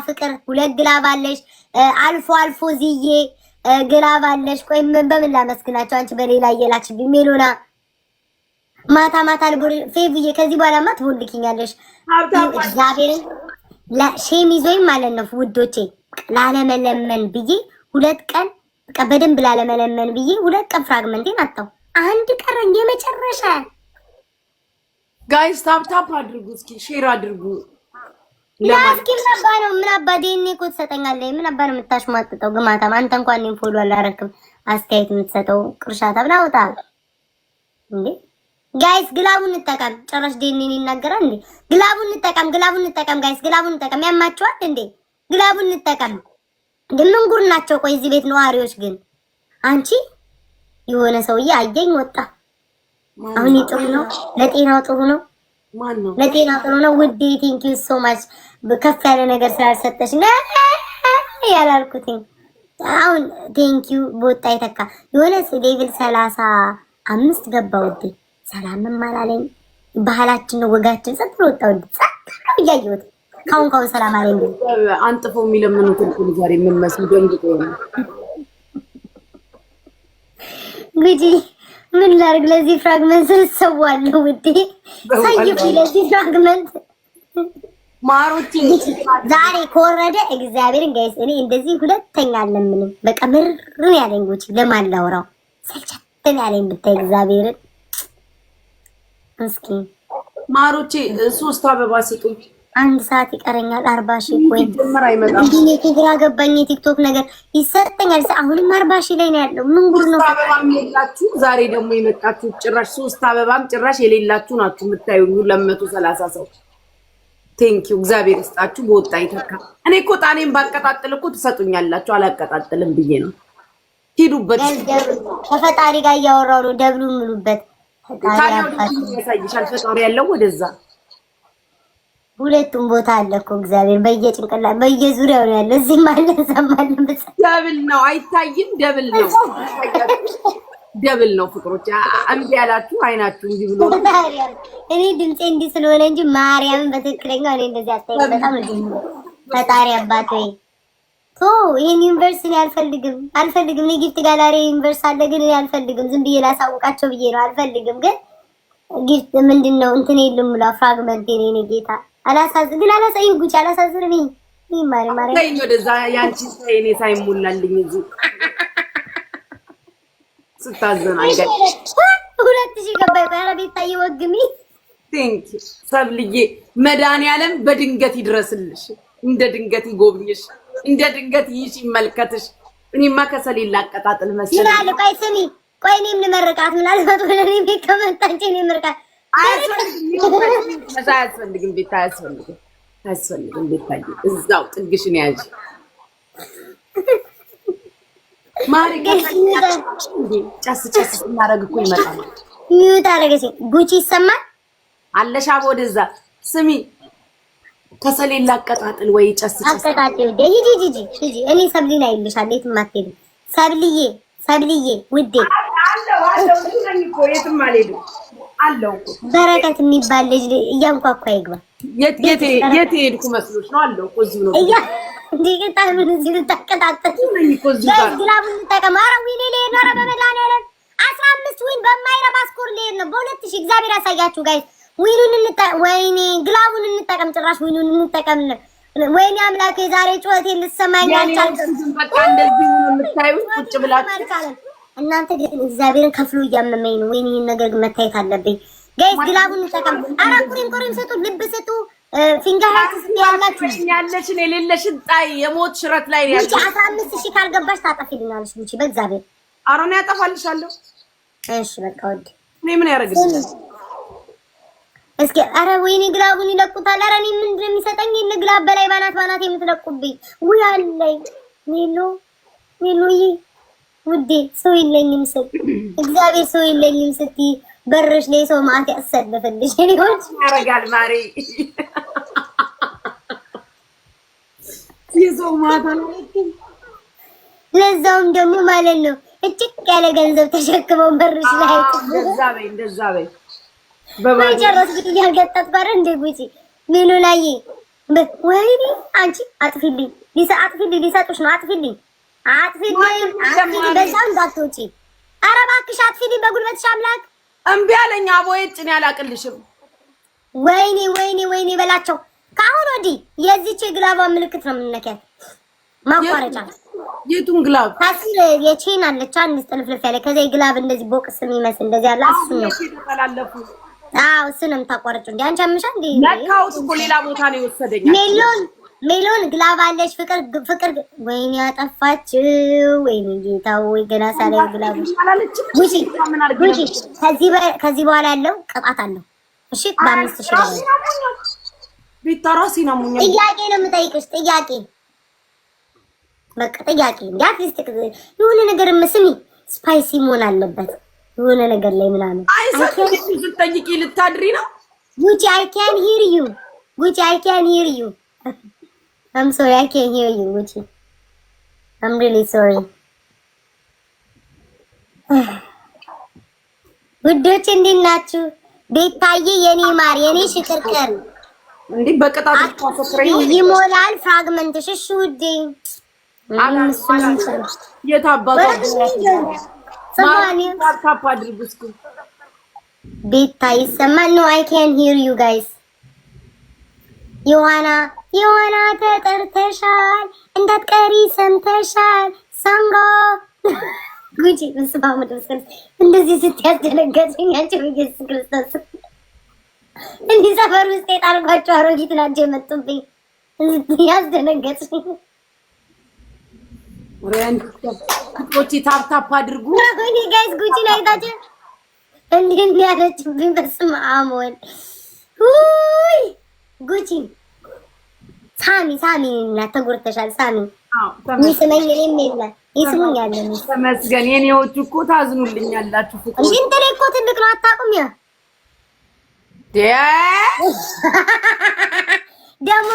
ፍቅር ሁለት ግላብ አለሽ። አልፎ አልፎ ዝዬ ግላብ አለሽ። ቆይ በምን ላመስግናቸው? አንቺ በሌላ እየላክሽ ሜሎና ማታ ማታ ልቦር ፌቭዬ ከዚህ በኋላማ ትቦልኪኛለሽ። እግዚአብሔርን ሼም ይዞኝ ማለት ነው ውዶቼ። ላለመለመን ብዬ ሁለት ቀን በቃ በደንብ ላለመለመን ብዬ ሁለት ቀን ፍራግመንቴን አጣው። አንድ ቀረኝ የመጨረሻ። ጋይስ ታፕ አድርጉ፣ እስኪ ሼር አድርጉ። ለማስኪ ምን አባ ነው ምን አባ ዴኔ እኮ ትሰጠኛለህ። ምን አባ ነው የምታሽሟጥጠው? ግማታም አንተ እንኳን እኔን ፎሎ አላረክም። አስተያየት የምትሰጠው ቅርሻታ ብላ ወጣ እንዴ። ጋይስ ግላቡን እንጠቀም። ጨረሽ ዴኔን ይናገራል እንዴ? ግላቡን እንጠቀም ጋይስ ግላቡን እንጠቀም። ያማችኋል እንዴ? ግላቡን እንጠቀም። ግን ምን ጉር ናቸው? ቆይ እዚህ ቤት ነዋሪዎች ግን አንቺ የሆነ ሰውዬ አየኝ ወጣ። አሁን ጥሩ ነው ለጤናው ጥሩ ነው። ማን ነው ለጤናው ጥሩ ነው ውዴ። ቴንክ ዩ ሶ ማች በከፍ ያለ ነገር ስላልሰጠሽ ያላልኩት አሁን ቴንክ ዩ በወጣ ይተካ የሆነ ሌቭል 35 ገባ ውዴ። ሰላምም አላለኝ። ባህላችን ነው ወጋችን። ጸጥ ብሎ ወጣ ውዴ። ጸጥ ብሎ እያየሁት ካሁን ሰላም አለኝ። አንጥፎ የሚለምኑት ሁሉ ዛሬ ምን መስሉ ደንግጦ ነው ጉጂ። ምን ላድርግ? ለዚህ ፍራግመንት ስለሰዋለሁ ውዴ። ሳይፍ ለዚህ ፍራግመንት ማሮቲ ዛሬ ከወረደ እግዚአብሔርን ጋይስ እኔ እንደዚህ ሁለተኛ አለምንም። በቃ ምር ያለኝ ጉጂ ለማላወራው ሰልቸተን ያለኝ ብታይ እግዚአብሔርን። እስኪ ማሮቼ 3 አበባ ስጡኝ። 1 ሰዓት ይቀረኛል። 40,000 ኮይን ጀመር አይመጣም። እንዴ ግራ ገባኝ። የቲክቶክ ነገር ይሰጠኛል። አሁንም 40,000 ላይ ነው ያለው። ምን ጉድ ነው? 3 አበባም የላችሁ ዛሬ ደግሞ የመጣችሁ ጭራሽ 3 አበባም ጭራሽ የሌላችሁ ናችሁ የምታዩ 230 ሰው። ቴንክ ዩ እግዚአብሔር ይስጣችሁ። በወጣ ይተካ። እኔ እኮ ጣኔን ባቀጣጥል እኮ ትሰጡኛላችሁ። አላቀጣጥልም ብዬ ነው። ሂዱበት። ከፈጣሪ ጋር እያወራሁ ነው። ደብሉ ምሉበት። ፈጣሪ ያሳይሻል። ፈጣሪ ያለው ወደዛ ሁለቱም ቦታ አለ እኮ እግዚአብሔር በየጭንቅላ በየዙሪያው ነው ያለው። እዚህ ማለት ሰማልን ብቻ ደብል ነው አይታይም። ደብል ነው ፍቅሮች። አንድ ያላችሁ አይናችሁ እንዲህ ብሎ እኔ ድምጼ እንዲህ ስለሆነ እንጂ ማርያምን በትክክለኛው እኔ እንደዚህ አስተያየት በጣም ነው። ፈጣሪ አባት ወይ ቶ ይሄን ዩኒቨርሲቲ አልፈልግም። እኔ ጊፍት ጋላሪ ዩኒቨርሲቲ አለ ግን እኔ አልፈልግም። ዝም ብዬ ላሳውቃቸው ብዬ ነው። አልፈልግም ግን ጊፍት ምንድነው እንትን የለም ብላ ፍራግመንት የኔ ጌታ አላሳዝን ግን አላሳይ ጉጭ አላሳዝንም። ይሄ ማሪ ሳይኝ ወደዛ ያንቺ ሳይኔ ሳይሞላልኝ እዚህ ስታዘን አይደል 2000 ገባይ ባራ ቤታዬ ወግሚ ቴንክ ሰብልዬ መድኃኒዓለም በድንገት ይድረስልሽ፣ እንደ ድንገት ይጎብኝሽ፣ እንደ ድንገት ይሽ ይመልከትሽ። እኔማ ከሰል ይላቀጣጥል መሰለኝ ይላል። ቆይ ስሚ ቆይ እኔም ልመርቃት ምናልባት ወደ እኔ ቤት ከመጣች እኔ ምርቃት አያስፈልግም። ቤት አያስፈልግም። ቤታዬ እዛው ጥግሽን ያዥ። ማሪ ጨስ እናደርግ እኮ ይመጣል። ሚዩት አደረገች ጉቺ ይሰማል አለሽ አቦ ወደዛ ስሚ ከሰል ይላቀጣጥል ወይ ጨስ አቀጣጥል ሂጂ እኔ ሰብሊና ይልሻል። የትም አትሄድም ሰብልዬ ውዴ አለው ነኝ እኮ የትም አልሄድም አለው። በረከት የሚባል ልጅ እያንኳኳ ይግባ። የት ሄድኩ መስሎሽ ነው? አለው እኮ እዚሁ ነው። እንዲቀጣሉ እዚህ ልታቀጣጥል ነኝ እኮ እዚሁ ጋር ግላቡን እንጠቀም። ኧረ ዊኔ ልሄድ ነው። ኧረ በመድኃኒዓለም 15 ዊን በማይረባ ስኮር ልሄድ ነው። በ2000 እግዚአብሔር ያሳያችሁ ጋይስ። ዊኑን ወይኔ ግላቡን እንጠቀም። ጭራሽ ዊኑን እንጠቀም። ወይኔ አምላኬ ዛሬ ጩኸቴን ልትሰማኝ አልቻልኩም። በቃ እንደዚህ ነው የምታዩት ቁጭ ብላችሁ። እናንተ ግን እግዚአብሔርን ከፍሎ እያመመኝ ነው። ወይኔ ይሄን ነገር መታየት አለብኝ ጋይስ። ግላቡን እንጠቀም። ኧረ ቁሪም ስጡ፣ ልብ ስጡ፣ ፊንገር ሃርት ያላችሁ ያለሽን የሌለሽን ጣይ የሞት ሽረት ላይ ያለሽ 15000 ካልገባሽ ታጠፊልኛለሽ ጉቺ በእግዚአብሔር። ኧረ ነው ያጠፋልሻለሁ። እሺ በቃ ወድ እኔ ምን ያደርግልኛል? እስኪ ኧረ ወይኔ ግላቡን ይለቁታል። ኧረ እኔ ምንድን ነው የሚሰጠኝ? የለ ግላብ በላይ ባናት የምትለቁብኝ ውይ አለኝ ሜሎዬ ውዴ። ሰው የለኝም ስትይ እግዚአብሔር ሰው የለኝም ስትይ በርሽ ላይ ሰው ማት ያሰለፈልሽ ሊሆን ያረጋል ማሪ የሰው ማታ ነው። ለዛውም ደግሞ ማለት ነው እጭቅ ያለ ገንዘብ ተሸክመው በርሽ ላይ እንደዛ በይ በጨረስ ግን ያልገጣት ባረ እንደ ጉጪ ሜሎ ላይ ወይኔ አንቺ አጥፊልኝ፣ አጥፊልኝ፣ ሊሰጡሽ ነው። አጥፊልኝ፣ በዛው እንዳትወጪ። ኧረ እባክሽ አጥፊልኝ በጉልበትሽ አምላክ። እምቢ አለኝ። አቦዬ ጭኔ አላቅልሽም። ወይኔ በላቸው። ከአሁን ወዲህ የዚች የግላቧ ምልክት ነው የምንነካት። ማቋረጫ የቱን ግላብ? ታስር የቼን አለች አንድ ጥልፍልፍ ያለ ከዛ የግላብ እንደዚህ ቦክስ የሚመስል እንደዚህ ያለ እሱ ነው። እሱ ነው የምታቋርጪው። እንደ አንቺ አምሻ እንደ ለካውት እኮ ሌላ ቦታ ነው የወሰደኝ። ሜሎን ግላብ አለሽ። ፍቅር ወይኔ ያጠፋችው። ወይኔ ጌታው ወይ ገና ሳላይ ግላብ ጉቺ ከዚህ በኋላ ያለው ቅጣት አለው። እሺ በ5000 ቢታራሲ ነው ሙኛ። ጥያቄ ነው የምጠይቅሽ ጥያቄ በቃ ጥያቄ አትሊስት የሆነ ነገር መስሚ ስፓይሲ መሆን አለበት። የሆነ ነገር ላይ ምናምን አይሰጥም። ልትጠይቂ ልታድሪ ነው ጉቺ። I can hear you ጉቺ። I can hear you. I'm sorry, I can't hear you ጉቺ. I'm really sorry. ውዶች እንዴት ናችሁ? ቤታዬ የኔ ማር የኔ ሽቅርቅር እንዴ በቀጣት ተፈክረኝ ይሞላል ፍራግመንትሽ። እሺ ውዴ ቤታ ይሰማል ነው። I can hear you guys. ዮሐና ተጠርተሻል እንዳትቀሪ ሰምተሻል። ሰንጎ ጉቺ መስባም ደስከል እንደዚህ ስትያስደነገጥኝ አንቺ በኢየሱስ ክርስቶስ እንዲህ ሰፈር ውስጥ የጣልኳቸው አሮጊት ናቸው የመጡብኝ። ያስደነገጥኝ ጉቺ ታፕ አድርጉ። ወይኔ ጋይስ ጉቺ ላይ ታዲያ እንዴት ያለችብኝ በስመ አብ ወልድ። ውይ ጉቺ ሳሚ እና ተጎርተሻል። ሳሚ ይስመኝ እኔም የለ ይስሙኛል። ተመስገን የኔዎቹ እኮ ታዝኑልኛላችሁ። ፍቅር እንዴ እንትን እኮ ትልቅ ነው አታውቁም። ያ ደግሞ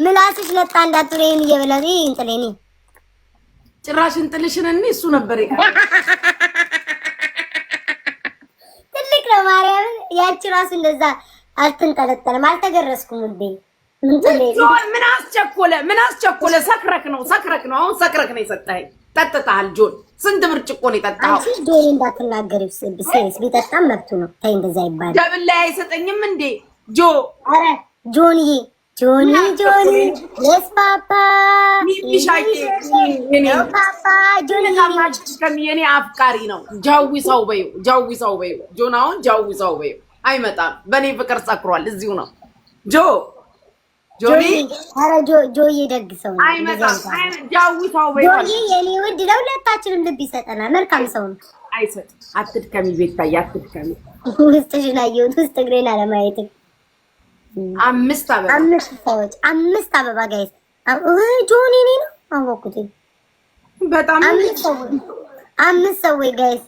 ምላስሽ ለጣ እንዳትረይን እየበላኝ እንጥለኝ ጭራሽ እንጥልሽን እሱ ነበር ትልቅ ነው ማርያም። ያቺ ራሱ እንደዛ አልተንጠለጠለም። አልተገረስኩም እንዴ ምን አስቸኮለ? ሰክረክ ነው። አሁን ሰክረክ ነው የሰጠኸኝ። ጠጥተሃል ጆን። ስንት ብርጭቆ ነው የጠጣኸው? አንቺ ጆን እንዳትናገሪው ሴስ ቢጠጣም መብቱ ነው። ተይ እንደዛ ይባላል። ደብል ላይ አይሰጠኝም እንዴ ጆ? አረ ጆኒ yes papa የኔ አፍቃሪ ነው። ጃዊ ሰው በይው ጆናውን ጃዊ ሰው በይው። አይመጣም። በኔ ፍቅር ሰክሯል። እዚሁ ነው ጆኒ። አረ ጆዬ ደግ ሰው ነው። አይመጣም። ጃዊ ሰው በይው። ጆኒ የኔ ውድ ለሁለታችንም ልብ ይሰጠናል። መልካም ሰው ነው። አይሰጥ። አትድከሚ ቤታዬ፣ አትድከሚ። ውስጥሽን አየሁት። ውስጥ እግሬን አለማየት አምስት አበባ ጋይስ ጆኒ እኔ ነው አወኩት። በጣም አምስት ሰዎች ጋይስ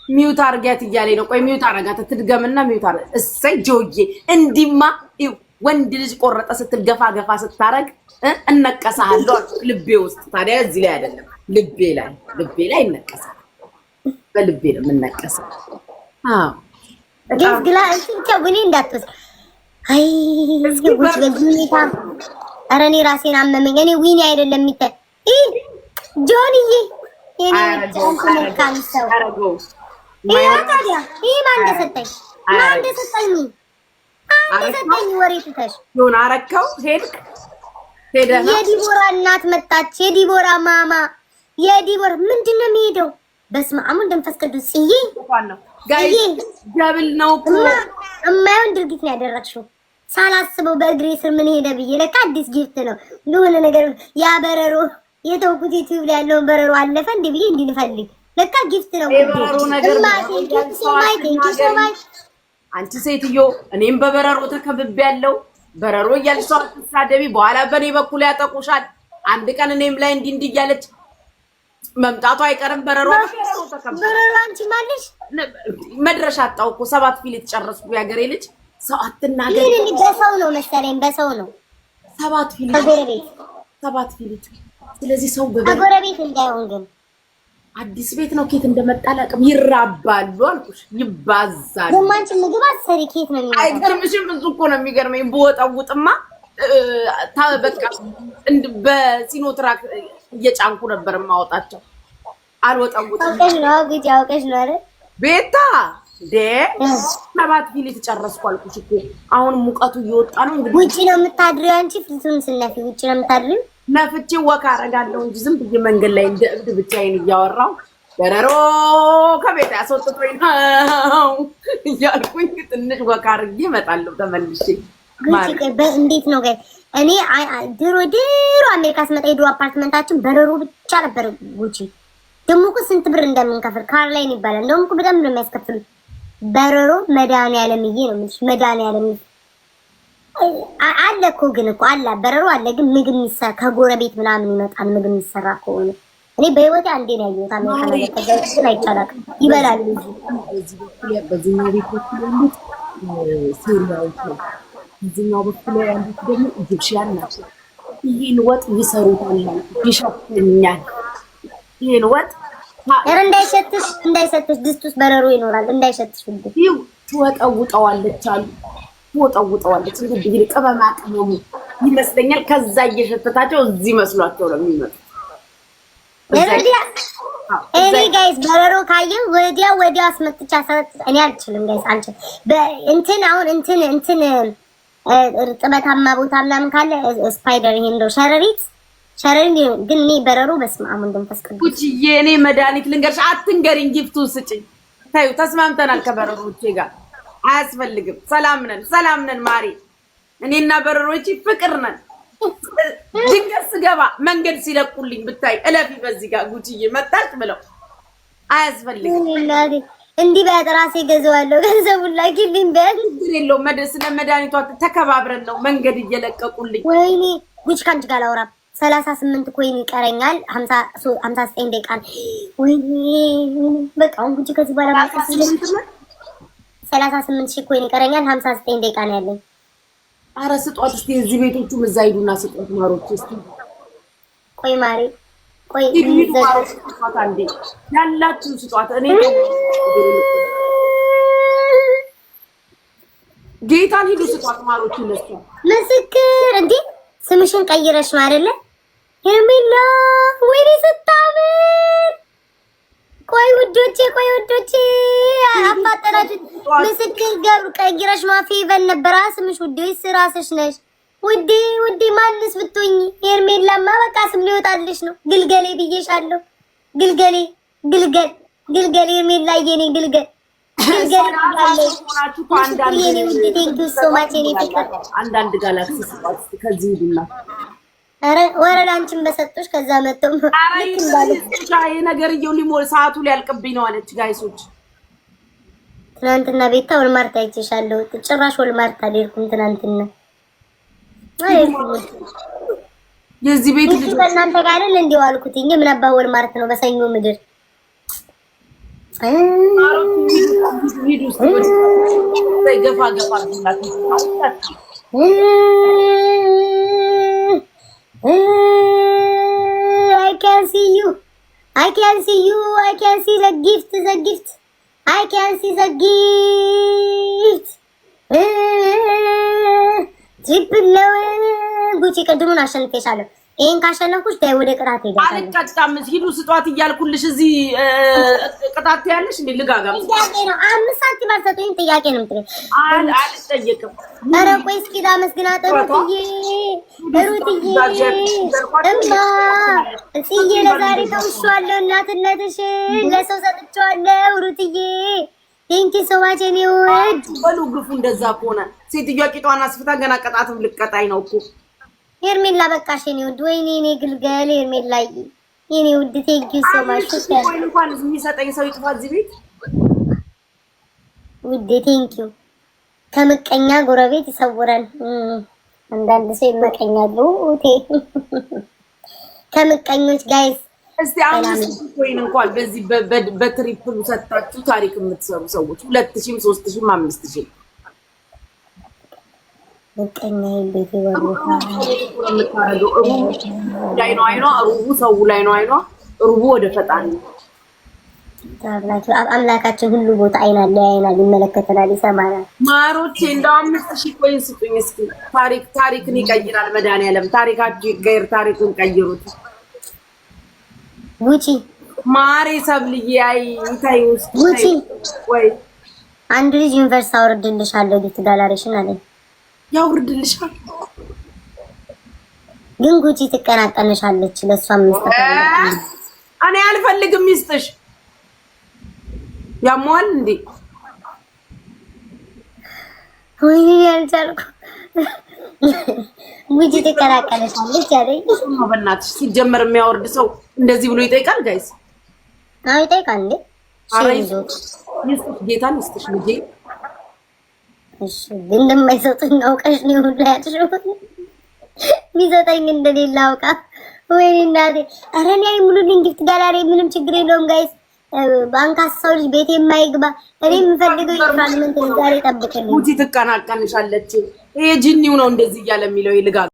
ሚውት አርጋት እያለኝ ነው። ቆይ ሚውት አረጋት ትድገምና ሚውት አረ እሰይ ጆዬ። እንዲማ ወንድ ልጅ ቆረጠ ስትል ገፋ ስታረግ እነቀሳለሁ ልቤ ውስጥ። ታዲያ እዚህ ላይ አይደለም ልቤ ላይ ይነቀሳል። በልቤ ነው የምነቀሰው። ጋይስ ግላ እንትን እንዳትወስ አይ እስኪ በዱኒታ ኧረ እኔ ራሴን አመመኝ። እኔ ዊኒ አይደለም የሚታይ ጆኒዬ የኔ መልካም ሰው ታዲያ ይሄ ማን እንደሰጠኝ ወሬ ትተሽ ዮና አረከው ሄድክ ሄደህ የዲቦራ እናት መጣች። የዲቦራ ማማ የዲቦራ ምንድን ነው የሚሄደው? በስመ አብ ወመንፈስ ቅዱስ ጽዬ ነው ጋይ ደብል ነው እኮ እማይሆን ድርጊት ነው ያደረግሽው። ሳላስበው በእግሬ ስር ምን ሄደ ብዬ ለካ አዲስ ጊፍት ነው ለሆነ ነገር። ያ በረሮ የተውኩት ዩቲዩብ ላይ ያለውን በረሮ አለፈ እንዴ ብዬ እንድንፈልግ ለካ ጊፍት ነው። አንቺ ሴትዮ እኔም በበረሮ ተከብቤያለሁ። በረሮ እያልሽ ሰው አትሳደቢ። በኋላ በኔ በኩል ያጠቁሻል። አንድ ቀን እኔም ላይ እንዲህ እያለች መምጣቱ አይቀርም። በረሮ አንቺ ማለሽ መድረሻ አጣው እኮ 7 ፊሊት ጨረስኩ። ያገሬ ልጅ ሰው አትናገር። ይሄን በሰው ነው መሰለኝ፣ በሰው ነው 7 ፊሊት ከጎረቤት 7 ፊሊት። ስለዚህ ሰው ከጎረቤት እንዳይሆን ግን አዲስ ቤት ነው። ኬት እንደመጣ አላውቅም። ይራባሉ አልኩሽ፣ ይባዛሉ። ደማንቺ ምግብ አሰሪ ኬት ነው የሚገርመው። አይገርምሽም? ብዙ እኮ ነው የሚገርመኝ። በወጣውጥማ በቃ በሲኖትራክ እየጫንኩ ነበር የማወጣቸው። አልወጣሁትም። አውቀሽ ነው አይደል? ቤታ ሰባት ፊሊት ጨረስኩ አልኩሽ እኮ። አሁን ሙቀቱ እየወጣ ነው። እንግዲህ ውጪ ነው የምታድሪው አንቺ? ፍልቱን ስነፊ ውጪ ነው የምታድሪው? ነፍቼ ወካ አደርጋለሁ እንጂ ዝም ብዬ መንገድ ላይ እንደ እብድ ብቻዬን እያወራሁ በረሮ ከቤት ያስወጥቶኝ ነው እያልኩኝ ትንሽ ወካ አድርጌ እመጣለሁ ተመልሼ። እንዴት ነው ጋር እኔ ድሮ አሜሪካ ስመጣ የድሮ አፓርትመንታችን በረሮ ብቻ ነበር። ጉቺ ደግሞ እኮ ስንት ብር እንደምንከፍል ካርላይን ይባላል። እንደውም እኮ በደንብ ነው የሚያስከፍሉት። በረሮ መድኃኒዓለምዬ ነው የምልሽ። መድኃኒዓለም አለ እኮ ግን እኮ አለ በረሮ አለ። ግን ምግብ የሚሰራ ከጎረቤት ምናምን ይመጣል ምግብ የሚሰራ ከሆነ እኔ በህይወቴ አንዴ ነው ያየሁት አሜሪካ ነገር። ከዛ ግን አይቻላል ይበላል። በዚህኛው ቤት በኩል ያሉት ሴሪያዎች ነው። በዚህኛው በኩል ያሉት ደግሞ ኢጂፕሽያን ናቸው። ይሄን ወጥ ይሰሩታል፣ ይሸፍኛል። ይሄን ወጥ እንዳይሸትሽ ድስት ውስጥ በረሮ ይኖራል። እንዳይሸትሽ እንዴ ትወጠውጠዋለች አሉ ትወጠውጠዋለች። እንግዲህ ቅመማ ቅመሙ ይመስለኛል። ከዛ እየሸተታቸው እዚህ መስሏቸው ነው የሚመጡት። እኔ ጋይስ በረሮ ካየሁ ወዲያ አስመጥቻ እኔ አልችልም ጋይስ አልችልም። እንትን አሁን እንትን እርጥበታማ ቦታ ምናምን ካለ ስፓይደር ይሄ እንደው ሸረሪት ግን እኔ በረሮ በስመ አብ እንደምፈስ ቅዱስ ጉቺዬ እኔ መድኃኒት ልንገርሽ። አትንገሪኝ፣ ጊፍቱን ስጭኝ። ታዩ ተስማምተናል ከበረሮቼ ጋር አያስፈልግም። ሰላም ነን ማሪ። እኔና በረሮቼ ፍቅር ነን። ድንገት ስገባ መንገድ ሲለቁልኝ ብታይ እለፊ በዚህ ጋር ጉቺዬ መጣች ብለው አያስፈልግም። እንዲህ በጥራሴ ገዘዋለሁ ገንዘቡን ላኪልኝ በል የለውም። ስለ መድኃኒቷ ተከባብረን ነው መንገድ እየለቀቁልኝ። ወይኔ ጉቺ ካንቺ ጋር ላውራ 38 ኮይን ይቀረኛል። 59 ደቂቃ ወይኔ በቃ አሁን ጉቺ ከዚህ በኋላ 38 ሺህ ኮይን ይቀረኛል። 59 ደቂቃ ነው ያለኝ። አረ ስጧት እስቲ እዚህ ቤቶቹም እዛ ሂዱና ስጧት ማሮች። እስቲ ቆይ ማሪ ቆይ ስጧት አንዴ ያላችሁ ስጧት። እኔ ጌታን ሂዱ ስጧት ማሮች። ይለስቷ ምስክር እንዴ ስምሽን ቀይረሽ ነው አይደለ? ሄርሜላ ወይኔ ስታምር። ቆይ ውዶቼ አፋጠራችሁ። ምስክር ገብሩ ቀይረሽ ማፊ ይበል ነበር ስምሽ ውዴ። ስራስሽ ነሽ ውዴ። ማንስ ብትሆኚ ሄርሜላማ በቃ ስም ሊወጣልሽ ነው። ግልገሌ ብዬሻለሁ። ግልገል ሄርሜላ የኔ ግልገል አንዳንድ ጋላክሲ ስጧት ከዚህ ሂዱና። ኧረ ወረዳ አንቺን በሰጡሽ ከዛ መጥተው ነገርየው ሊሞል ሰዓቱ ሊያልቅብኝ ነው አለች። ጋይሶች ትናንትና ቤታ ወልማርት አይቼሻለሁ። ጭራሽ ወልማርት አልሄድኩም ትናንትና። የዚህ ቤት ልጅ እናንተ ጋር አይደል እንዴ ዋልኩትኝ? ምን አባ ወልማርት ነው በሰኞ ምድር I can see you. I can see the gift. I can see the gift. ትሪፕል ነው ጉቺ። ቅድሙን አሸንፌሻለሁ። ይሄን ካሸነፍኩሽ ታይ ወደ ቅጣት ሄዳለሁ። አልቀጣም። ሂዱ ስጧት እያልኩልሽ እዚህ ቅጣት ያለሽ እንዴ? ልጋጋም ጥያቄ ነው። 5 ሳንቲም አልሰጡኝ። ጥያቄ ነው የምትለኝ? አልጠየቅም። ኧረ ቆይ እስኪ ላመስግና። ሩትዬ እማ እጽዬ ለዛሬ ተውሻለሁ። እናትነትሽ ለሰው ሰጥቼዋለሁ። ሩትዬ ቴንኪ ሶ ማች የኔ ውድ። በሉ ግፉ። እንደዛ ከሆነ ሴትዮዋ ቂጧን አስፍታ ገና ቅጣትም ልቀጣኝ ነው እኮ ሄርሜላ። በቃሽ የኔ ውድ። ወይኔ የኔ ግልገል ሄርሜላ የኔ ውድ ቴንኪ ሶ ማች። እንኳን የሚሰጠኝ ሰው ይጥፋ እዚህ ቤት ውዴ። ቴንኪ ከምቀኛ ጎረቤት ይሰውረን። አንዳንድ ሰው ይመቀኛሉ ከምቀኞች ጋይስ። እስቲ 5 ኮይን እንኳን በዚህ በትሪፕሉ ሰጣችሁ ታሪክ የምትሰሩ ሰዎች 2000 3000 5000 ምቀኛ ቤት ወሩታ ላይ ነው አይኗ ሩቡ ሰው ላይ ነው አይኗ ሩቡ ወደ ፈጣሪ አምላካችን ሁሉ ቦታ አይናል ያይናል፣ ይመለከተናል፣ ይሰማናል። ማሮቼ እንደው 5000 ኮይን ስጡኝ እስኪ። ታሪክን ይቀይራል መድኃኒዓለም። ታሪካችሁ ይቀየር፣ ታሪኩን ቀይሩት። ጉቺ ማሬ ሰብልዬ አይ ይታይ ውስጥ ጉቺ ወይ አንድ ልጅ ዩኒቨርሲቲ አወርድልሻለሁ ዲት ጋላሪሽን አለኝ። ያውርድልሻል ግን ጉቺ ትቀናቀንሻለች። ለሷ መስጠት እኔ አልፈልግም። ይስጥሽ ያሟል እንዴ? ወይ ያልቻልኩ ጉቺ ትቀናቀንሻለች አለኝ። በእናትሽ ሲጀመር የሚያወርድ ሰው እንደዚህ ብሎ ይጠይቃል? ጋይስ አይ ይጠይቃል እንዴ? ይስጥሽ ጌታን ይስጥሽ ልጄ። እሺ ግን እንደማይሰጡኝ አውቀሽ ነው ሁሉ ያልሽው። ሚሰጠኝ እንደሌለ አውቃ ወይኔ እናቴ። ኧረ እኔ ሙሉልኝ ጊፍት ጋላሪ ምንም ችግር የለውም ጋይስ። ባንካሳው ልጅ ቤት የማይግባ እኔ የምፈልገው ይፍራል። ምን ዛሬ ጠብቅልኝ። ጉቺ ትቀናቀንሻለች። ይሄ ጂኒው ነው እንደዚህ እያለ የሚለው ይልጋል